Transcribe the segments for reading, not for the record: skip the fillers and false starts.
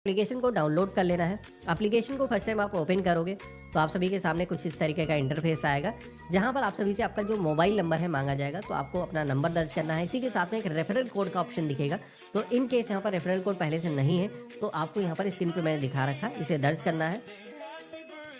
Application को download कर लेना है। एप्लीकेशन को फर्स्ट टाइम आप ओपन करोगे तो आप सभी के सामने कुछ इस तरीके का इंटरफेस आएगा, जहां पर आप सभी से आपका जो मोबाइल नंबर है मांगा जाएगा। तो आपको अपना नंबर दर्ज करना है। इसी के साथ में एक रेफरल कोड का ऑप्शन दिखेगा। तो इन केस यहाँ पर रेफरल कोड पहले से नहीं है तो आपको यहाँ पर स्क्रीन पर मैंने दिखा रखा है, इसे दर्ज करना है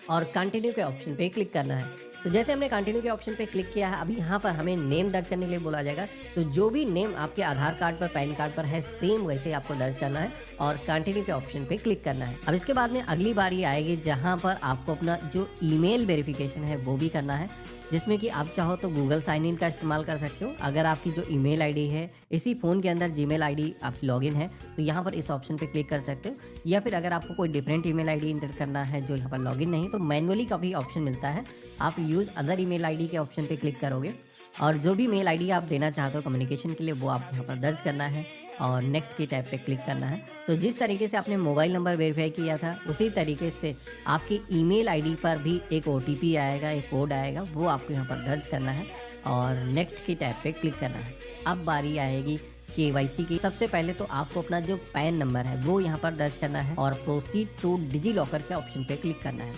और कंटिन्यू के ऑप्शन पे क्लिक करना है। तो जैसे हमने कंटिन्यू के ऑप्शन पे क्लिक किया है, अभी यहाँ पर हमें नेम दर्ज करने के लिए बोला जाएगा। तो जो भी नेम आपके आधार कार्ड पर, पैन कार्ड पर है, सेम वैसे आपको दर्ज करना है और कंटिन्यू के ऑप्शन पे क्लिक करना है। अब इसके बाद में अगली बारी आएगी जहाँ पर आपको अपना जो ईमेल वेरिफिकेशन है वो भी करना है, जिसमें कि आप चाहो तो गूगल साइन इन का इस्तेमाल कर सकते हो। अगर आपकी जो ईमेल आईडी है, इसी फ़ोन के अंदर जीमेल आईडी आपकी लॉगिन है, तो यहाँ पर इस ऑप्शन पे क्लिक कर सकते हो। या फिर अगर आपको कोई डिफरेंट ईमेल आईडी इंटर करना है जो यहाँ पर लॉगिन नहीं, तो मैनुअली का भी ऑप्शन मिलता है। आप यूज़ अदर ईमेल आईडी के ऑप्शन पे क्लिक करोगे और जो भी मेल आईडी आप देना चाहते हो कम्युनिकेशन के लिए, वो आप यहाँ पर दर्ज करना है और नेक्स्ट की टैब पे क्लिक करना है। तो जिस तरीके से आपने मोबाइल नंबर वेरीफाई किया था, उसी तरीके से आपकी ईमेल आईडी पर भी एक ओटीपी आएगा, एक कोड आएगा, वो आपको यहाँ पर दर्ज करना है और नेक्स्ट की टैब पे क्लिक करना है। अब बारी आएगी केवाईसी की। सबसे पहले तो आपको अपना जो पैन नंबर है वो यहाँ पर दर्ज करना है और प्रोसीड टू डिजी लॉकर के ऑप्शन पे क्लिक करना है।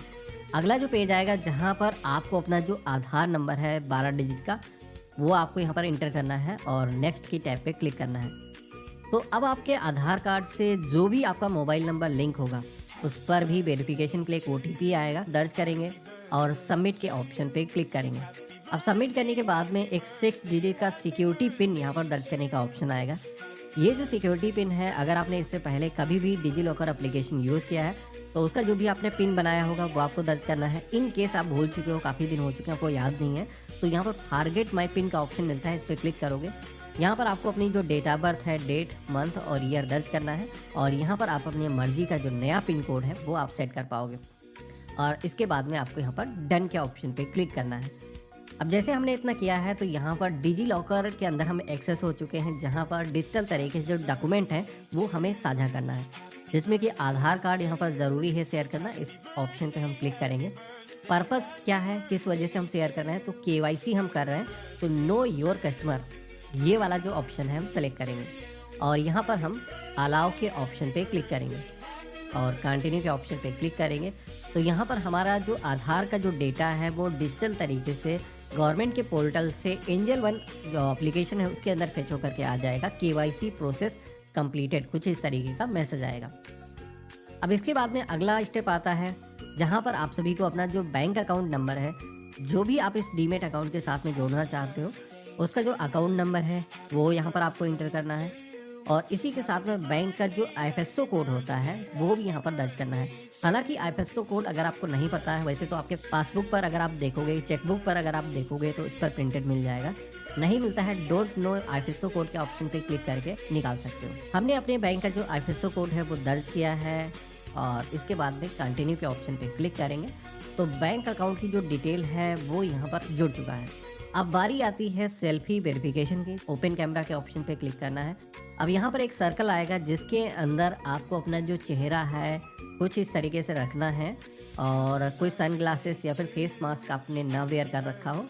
अगला जो पेज आएगा जहाँ पर आपको अपना जो आधार नंबर है 12 डिजिट का, वो आपको यहाँ पर इंटर करना है और नेक्स्ट की टैब पे क्लिक करना है। तो अब आपके आधार कार्ड से जो भी आपका मोबाइल नंबर लिंक होगा, उस पर भी वेरिफिकेशन के लिए एक ओटीपी आएगा, दर्ज करेंगे और सबमिट के ऑप्शन पे क्लिक करेंगे। अब सबमिट करने के बाद में एक 6 डिजिट का सिक्योरिटी पिन यहाँ पर दर्ज करने का ऑप्शन आएगा। ये जो सिक्योरिटी पिन है, अगर आपने इससे पहले कभी भी डिजी लॉकर एप्लीकेशन यूज़ किया है तो उसका जो भी आपने पिन बनाया होगा वो आपको दर्ज करना है। इन केस आप भूल चुके हो, काफ़ी दिन हो चुके हैं, आपको याद नहीं है, तो यहाँ पर फॉरगेट माई पिन का ऑप्शन मिलता है, इस पर क्लिक करोगे। यहाँ पर आपको अपनी जो डेट ऑफ बर्थ है, डेट, मंथ और ईयर दर्ज करना है और यहाँ पर आप अपनी मर्जी का जो नया पिन कोड है वो आप सेट कर पाओगे और इसके बाद में आपको यहाँ पर डन के ऑप्शन पे क्लिक करना है। अब जैसे हमने इतना किया है तो यहाँ पर डिजी लॉकर के अंदर हम एक्सेस हो चुके हैं, जहाँ पर डिजिटल तरीके से जो डॉक्यूमेंट हैं वो हमें साझा करना है, जिसमें कि आधार कार्ड यहाँ पर ज़रूरी है शेयर करना। इस ऑप्शन पे हम क्लिक करेंगे। पर्पस क्या है, किस वजह से हम शेयर कर रहे हैं, तो केवाईसी हम कर रहे हैं, तो नो योर कस्टमर ये वाला जो ऑप्शन है हम सेलेक्ट करेंगे और यहाँ पर हम अलाउ के ऑप्शन पे क्लिक करेंगे और कंटिन्यू के ऑप्शन पे क्लिक करेंगे। तो यहाँ पर हमारा जो आधार का जो डेटा है वो डिजिटल तरीके से गवर्नमेंट के पोर्टल से एंजल वन जो एप्लीकेशन है उसके अंदर फेच होकर के आ जाएगा। केवाईसी प्रोसेस कंप्लीटेड, कुछ इस तरीके का मैसेज आएगा। अब इसके बाद में अगला स्टेप आता है जहाँ पर आप सभी को अपना जो बैंक अकाउंट नंबर है, जो भी आप इस डीमेट अकाउंट के साथ में जोड़ना चाहते हो, उसका जो अकाउंट नंबर है वो यहाँ पर आपको इंटर करना है और इसी के साथ में बैंक का जो आईएफएसओ कोड होता है वो भी यहाँ पर दर्ज करना है। हालांकि आईएफएसओ कोड अगर आपको नहीं पता है, वैसे तो आपके पासबुक पर अगर आप देखोगे, चेकबुक पर अगर आप देखोगे तो उस पर प्रिंटेड मिल जाएगा। नहीं मिलता है, डोंट नो आईएफएसओ कोड के ऑप्शन पे क्लिक करके निकाल सकते हो। हमने अपने बैंक का जो आईएफएसओ कोड है वो दर्ज किया है और इसके बाद में कंटिन्यू के ऑप्शन पे क्लिक करेंगे तो बैंक अकाउंट की जो डिटेल है वो यहाँ पर जुड़ चुका है। अब बारी आती है सेल्फी वेरिफिकेशन की। ओपन कैमरा के ऑप्शन पे क्लिक करना है। अब यहाँ पर एक सर्कल आएगा जिसके अंदर आपको अपना जो चेहरा है कुछ इस तरीके से रखना है और कोई सन ग्लासेस या फिर फेस मास्क आपने ना वेयर कर रखा हो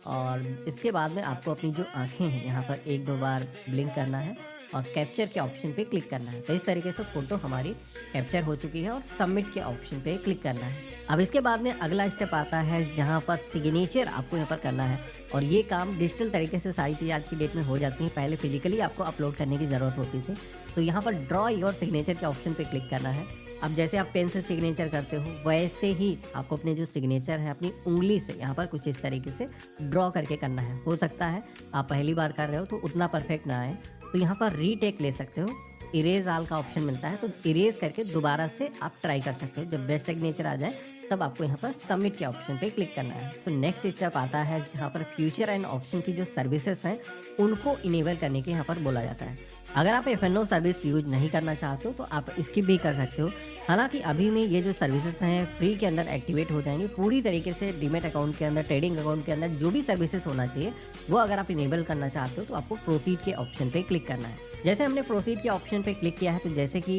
और इसके बाद में आपको अपनी जो आंखें हैं यहाँ पर 1-2 बार ब्लिंक करना है और कैप्चर के ऑप्शन पे क्लिक करना है। तो इस तरीके से फ़ोटो हमारी कैप्चर हो चुकी है और सबमिट के ऑप्शन पे क्लिक करना है। अब इसके बाद में अगला स्टेप आता है जहाँ पर सिग्नेचर आपको यहाँ पर करना है और ये काम डिजिटल तरीके से सारी चीज़ें आज की डेट में हो जाती हैं। पहले फिजिकली आपको अपलोड करने की ज़रूरत होती थी। तो यहाँ पर ड्रॉ योर सिग्नेचर के ऑप्शन पे क्लिक करना है। अब जैसे आप पेन से सिग्नेचर करते हो वैसे ही आपको अपने जो सिग्नेचर है अपनी उंगली से यहाँ पर कुछ इस तरीके से ड्रॉ करके करना है। हो सकता है आप पहली बार कर रहे हो तो उतना परफेक्ट ना आए, तो यहाँ पर रीटेक ले सकते हो। इरेज आल का ऑप्शन मिलता है, तो इरेज करके दोबारा से आप ट्राई कर सकते हो। जब बेस्ट सिग्नेचर आ जाए तब आपको यहाँ पर सबमिट के ऑप्शन पे क्लिक करना है। तो नेक्स्ट स्टेप आता है जहाँ पर फ्यूचर एंड ऑप्शन की जो सर्विसेज हैं उनको इनेबल करने के यहाँ पर बोला जाता है। अगर आप एफ&ओ सर्विस यूज नहीं करना चाहते हो तो आप स्किप भी कर सकते हो। हालांकि अभी में ये जो सर्विसेज हैं फ्री के अंदर एक्टिवेट हो जाएंगी पूरी तरीके से। डीमेट अकाउंट के अंदर, ट्रेडिंग अकाउंट के अंदर जो भी सर्विसेज होना चाहिए वो अगर आप इनेबल करना चाहते हो तो आपको प्रोसीड के ऑप्शन पे क्लिक करना है। जैसे हमने प्रोसीड के ऑप्शन पे क्लिक किया है तो जैसे कि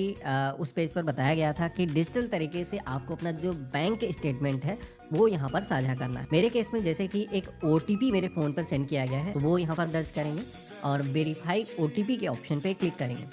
उस पेज पर बताया गया था कि डिजिटल तरीके से आपको अपना जो बैंक स्टेटमेंट है वो यहाँ पर साझा करना है। मेरे केस में जैसे कि एक ओटीपी मेरे फ़ोन पर सेंड किया गया है तो वो यहाँ पर दर्ज करेंगे और वेरीफाई ओटीपी के ऑप्शन पे क्लिक करेंगे।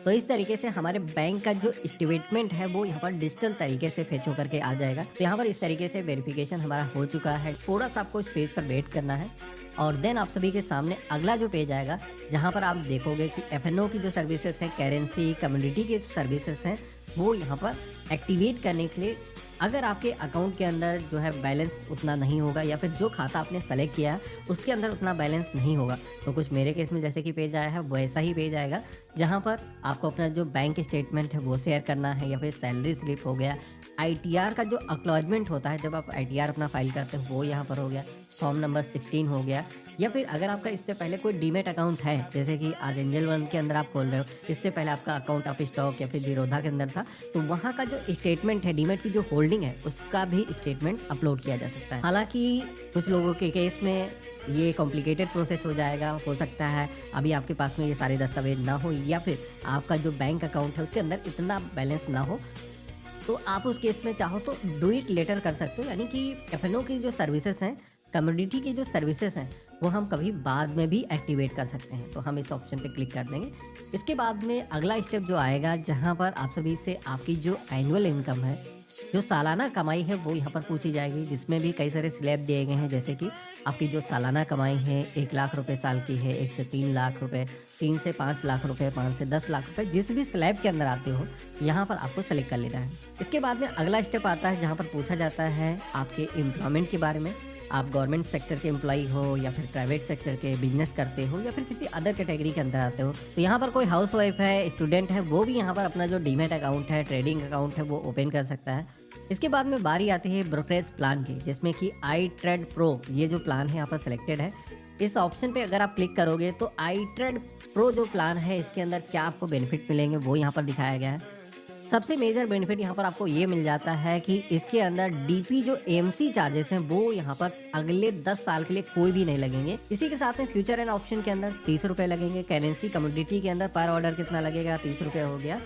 तो इस तरीके से हमारे बैंक का जो स्टेटमेंट है वो यहाँ पर डिजिटल तरीके से फेच होकर के आ जाएगा। तो यहाँ पर इस तरीके से वेरिफिकेशन हमारा हो चुका है। थोड़ा सा आपको इस पेज पर वेट करना है और देन आप सभी के सामने अगला जो पेज आएगा जहाँ पर आप देखोगे कि एफएनओ की जो सर्विसेज हैं, करेंसी कम्युनिटी की सर्विसेज हैं, वो यहाँ पर एक्टिवेट करने के लिए अगर आपके अकाउंट के अंदर जो है बैलेंस उतना नहीं होगा या फिर जो खाता आपने सेलेक्ट किया है उसके अंदर उतना बैलेंस नहीं होगा, तो कुछ मेरे केस में जैसे कि पेज आया है वैसा ही पेज आएगा जहां पर आपको अपना जो बैंक स्टेटमेंट है वो शेयर करना है, या फिर सैलरी स्लिप हो गया, आईटीआर का जो एक्नॉलेजमेंट होता है जब आप आईटीआर अपना फाइल करते हो वो यहाँ पर हो गया, फॉर्म नंबर 16 हो गया, या फिर अगर आपका इससे पहले कोई डीमेट अकाउंट है जैसे कि आज एंजल वन के अंदर आप खोल रहे हो, इससे पहले आपका अकाउंट ऑफ स्टॉक या फिर जीरोधा के अंदर था, तो वहाँ का जो स्टेटमेंट है डीमेट की जो होल्डिंग है उसका भी स्टेटमेंट अपलोड किया जा सकता है। हालांकि कुछ लोगों के केस में ये कॉम्प्लिकेटेड प्रोसेस हो जाएगा, हो सकता है अभी आपके पास में ये सारे दस्तावेज ना हो या फिर आपका जो बैंक अकाउंट है उसके अंदर इतना बैलेंस ना हो, तो आप उस केस में चाहो तो डू इट लेटर कर सकते हो, यानी कि एफएनओ की जो सर्विसेज हैं, कम्युनिटी की जो सर्विसेज हैं वो हम कभी बाद में भी एक्टिवेट कर सकते हैं। तो हम इस ऑप्शन पे क्लिक कर देंगे। इसके बाद में अगला स्टेप जो आएगा जहां पर आप सभी से आपकी जो एनुअल इनकम है, जो सालाना कमाई है वो यहाँ पर पूछी जाएगी, जिसमें भी कई सारे स्लैब दिए गए हैं जैसे कि आपकी जो सालाना कमाई है 1 लाख रुपए साल की है, 1 से 3 लाख रुपए, 3 से 5 लाख रुपए, 5 से 10 लाख रुपए, जिस भी स्लैब के अंदर आते हो यहाँ पर आपको सेलेक्ट कर लेना है। इसके बाद में अगला स्टेप आता है जहाँ पर पूछा जाता है आपके एम्प्लॉयमेंट के बारे में, आप गवर्नमेंट सेक्टर के एम्प्लॉई हो या फिर प्राइवेट सेक्टर के, बिजनेस करते हो या फिर किसी अदर कैटेगरी के अंदर आते हो। तो यहाँ पर कोई हाउस वाइफ है, स्टूडेंट है, वो भी यहाँ पर अपना जो डीमेट अकाउंट है, ट्रेडिंग अकाउंट है वो ओपन कर सकता है। इसके बाद में बारी आती है ब्रोकरेज प्लान की, जिसमें कि आई ट्रेड प्रो ये जो प्लान है यहाँ पर सिलेक्टेड है। इस ऑप्शन पे अगर आप क्लिक करोगे तो आई ट्रेड प्रो जो प्लान है इसके अंदर क्या आपको बेनिफिट मिलेंगे वो यहाँ पर दिखाया गया है। सबसे मेजर बेनिफिट यहाँ पर आपको ये मिल जाता है कि इसके अंदर डीपी जो एमसी चार्जेस हैं वो यहाँ पर अगले 10 साल के लिए कोई भी नहीं लगेंगे। इसी के साथ में फ्यूचर एंड ऑप्शन के अंदर 30 रुपए लगेंगे, करेंसी कमोडिटी के अंदर पर ऑर्डर कितना लगेगा, 30 रुपए हो गया।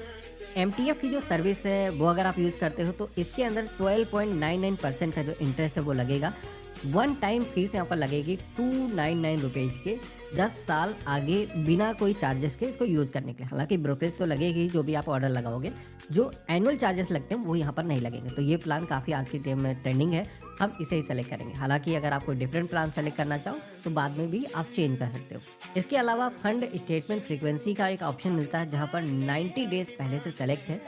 एमटीएफ की जो सर्विस है वो अगर आप यूज करते हो तो इसके अंदर 12.99% का जो इंटरेस्ट है वो लगेगा। वन टाइम फीस यहाँ पर लगेगी 299 रुपीज के 10 साल आगे बिना कोई चार्जेस के इसको यूज करने के लिए। हालांकि ब्रोकरेज तो लगेगी जो भी आप ऑर्डर लगाओगे, जो एनुअल चार्जेस लगते हैं वो यहाँ पर नहीं लगेंगे। तो ये प्लान काफ़ी आज के टाइम में ट्रेंडिंग है, हम इसे ही सेलेक्ट करेंगे। हालांकि अगर आप कोई डिफरेंट प्लान सेलेक्ट करना चाहो तो बाद में भी आप चेंज कर सकते हो। इसके अलावा फंड स्टेटमेंट फ्रीक्वेंसी का एक ऑप्शन मिलता है जहाँ पर 90 डेज पहले से सेलेक्ट है।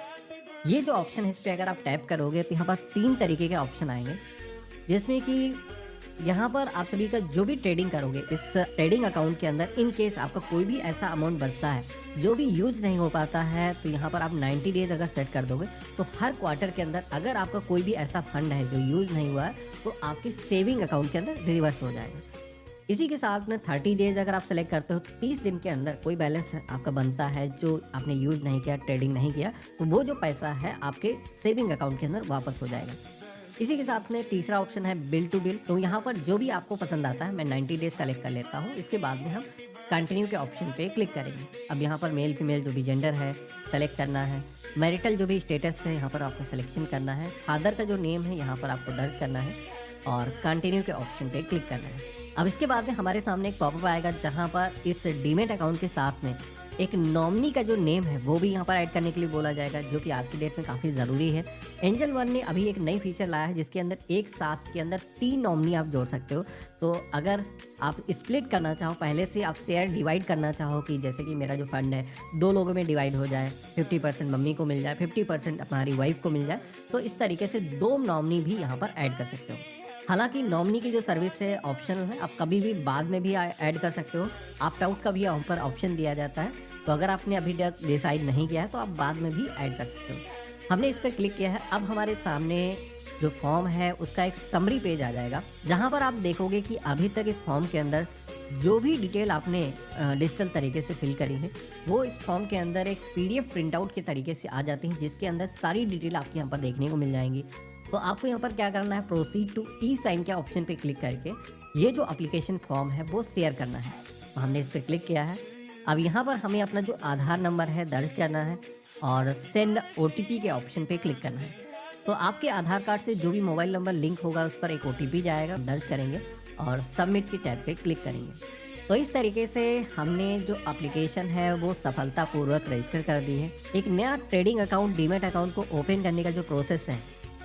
ये जो ऑप्शन है इस पर अगर आप टैप करोगे तो यहाँ पर 3 तरीके के ऑप्शन आएंगे, जिसमें कि यहाँ पर आप सभी का जो भी ट्रेडिंग करोगे इस ट्रेडिंग अकाउंट के अंदर, इन केस आपका कोई भी ऐसा अमाउंट बचता है जो भी यूज नहीं हो पाता है, तो यहाँ पर आप 90 डेज अगर सेट कर दोगे तो हर क्वार्टर के अंदर अगर आपका कोई भी ऐसा फंड है जो यूज नहीं हुआ है तो आपके सेविंग अकाउंट के अंदर रिवर्स हो जाएगा। इसी के साथ में 30 डेज अगर आप सेलेक्ट करते हो तो 30 दिन के अंदर कोई बैलेंस आपका बनता है जो आपने यूज नहीं किया, ट्रेडिंग नहीं किया, तो वो जो पैसा है आपके सेविंग अकाउंट के अंदर वापस हो जाएगा। इसी के साथ में तीसरा ऑप्शन है बिल टू बिल। तो यहाँ पर जो भी आपको पसंद आता है मैं 90 डेज सेलेक्ट कर लेता हूँ। इसके बाद में हम कंटिन्यू के ऑप्शन पे क्लिक करेंगे। अब यहाँ पर मेल फीमेल जो भी जेंडर है सेलेक्ट करना है, मैरिटल जो भी स्टेटस है यहाँ पर आपको सिलेक्शन करना है, फादर का जो नेम है यहाँ पर आपको दर्ज करना है और कंटिन्यू के ऑप्शन पे क्लिक करना है। अब इसके बाद में हमारे सामने एक पॉपअप आएगा जहाँ पर इस डीमेट अकाउंट के साथ में एक नॉमिनी का जो नेम है वो भी यहाँ पर ऐड करने के लिए बोला जाएगा, जो कि आज की डेट में काफ़ी ज़रूरी है। एंजल वन ने अभी एक नई फीचर लाया है जिसके अंदर एक साथ के अंदर 3 नॉमिनी आप जोड़ सकते हो। तो अगर आप स्प्लिट करना चाहो, पहले से आप शेयर डिवाइड करना चाहो कि जैसे कि मेरा जो फंड है 2 लोगों में डिवाइड हो जाए, 50% मम्मी को मिल जाए, 50% हमारी वाइफ को मिल जाए, तो इस तरीके से 2 नॉमिनी भी यहाँ पर ऐड कर सकते हो। हालांकि नॉमिनी की जो सर्विस है ऑप्शनल है, आप कभी भी बाद में भी ऐड कर सकते हो। ऑप्ट आउट का भी यहाँ पर ऑप्शन दिया जाता है, तो अगर आपने अभी डिसाइड नहीं किया है तो आप बाद में भी ऐड कर सकते हो। हमने इस पर क्लिक किया है। अब हमारे सामने जो फॉर्म है उसका एक समरी पेज आ जाएगा, जहां पर आप देखोगे कि अभी तक इस फॉर्म के अंदर जो भी डिटेल आपने डिजिटल तरीके से फिल करी है वो इस फॉर्म के अंदर एक PDF प्रिंट आउट के तरीके से आ जाती है, जिसके अंदर सारी डिटेल आपको यहाँ पर देखने को मिल जाएंगी। तो आपको यहाँ पर क्या करना है, प्रोसीड टू ई साइन के ऑप्शन पे क्लिक करके ये जो एप्लीकेशन फॉर्म है वो शेयर करना है। तो हमने इस पर क्लिक किया है। अब यहाँ पर हमें अपना जो आधार नंबर है दर्ज करना है और सेंड OTP के ऑप्शन पे क्लिक करना है। तो आपके आधार कार्ड से जो भी मोबाइल नंबर लिंक होगा उस पर एक OTP जाएगा, दर्ज करेंगे और सबमिट की टैब पे क्लिक करेंगे। तो तो इस तरीके से हमने जो एप्लीकेशन है वो सफलतापूर्वक रजिस्टर कर दी है। एक नया ट्रेडिंग अकाउंट, डीमैट अकाउंट को ओपन करने का जो प्रोसेस है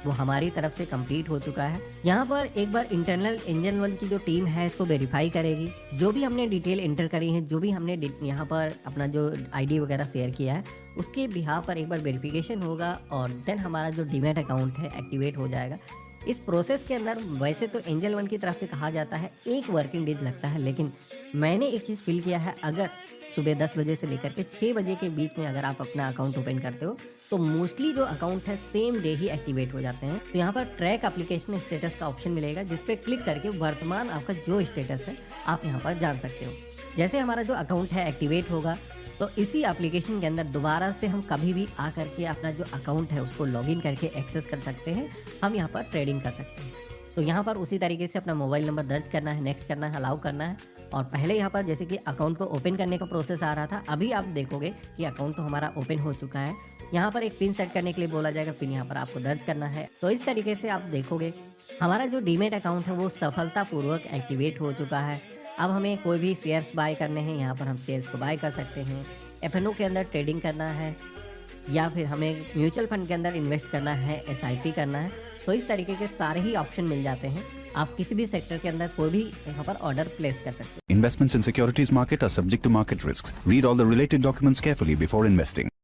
वो हमारी तरफ से कंप्लीट हो चुका है। यहाँ पर एक बार इंटरनल एंजल वन की जो टीम है इसको वेरीफाई करेगी। जो भी हमने डिटेल एंटर करी है, जो भी हमने यहाँ पर अपना जो आईडी वगैरह शेयर किया है, उसके बिहाफ पर एक बार वेरिफिकेशन होगा और देन हमारा जो डीमैट अकाउंट है एक्टिवेट हो जाएगा। इस प्रोसेस के अंदर वैसे तो एंजल वन की तरफ से कहा जाता है 1 वर्किंग डेज लगता है, लेकिन मैंने एक चीज़ फील किया है, अगर सुबह 10 बजे से लेकर के 6 बजे के बीच में अगर आप अपना अकाउंट ओपन करते हो तो मोस्टली जो अकाउंट है सेम डे ही एक्टिवेट हो जाते हैं। तो यहाँ पर ट्रैक एप्लीकेशन स्टेटस का ऑप्शन मिलेगा, जिस पे क्लिक करके वर्तमान आपका जो स्टेटस है आप यहाँ पर जान सकते हो। जैसे हमारा जो अकाउंट है एक्टिवेट होगा तो इसी एप्लीकेशन के अंदर दोबारा से हम कभी भी आ करके अपना जो अकाउंट है उसको लॉगिन करके एक्सेस कर सकते हैं। हम यहाँ पर ट्रेडिंग कर सकते हैं। तो यहाँ पर उसी तरीके से अपना मोबाइल नंबर दर्ज करना है, नेक्स्ट करना है, अलाउ करना है। और पहले यहाँ पर जैसे कि अकाउंट को ओपन करने का प्रोसेस आ रहा था, अभी आप देखोगे कि अकाउंट तो हमारा ओपन हो चुका है। यहाँ पर एक पिन सेट करने के लिए बोला जाएगा, पिन यहाँ पर आपको दर्ज करना है। तो इस तरीके से आप देखोगे हमारा जो डीमैट अकाउंट है वो सफलतापूर्वक एक्टिवेट हो चुका है। अब हमें कोई भी शेयर्स बाय करने हैं, यहाँ पर हम शेयर्स को बाय कर सकते हैं। एफएनओ के अंदर ट्रेडिंग करना है या फिर हमें म्यूचुअल फंड के अंदर इन्वेस्ट करना है, एसआईपी करना है, तो इस तरीके के सारे ही ऑप्शन मिल जाते हैं। आप किसी भी सेक्टर के अंदर कोई भी यहाँ पर ऑर्डर प्लेस कर सकते हैं। Investments in securities market are subject to market risks. Read all the related documents carefully before investing.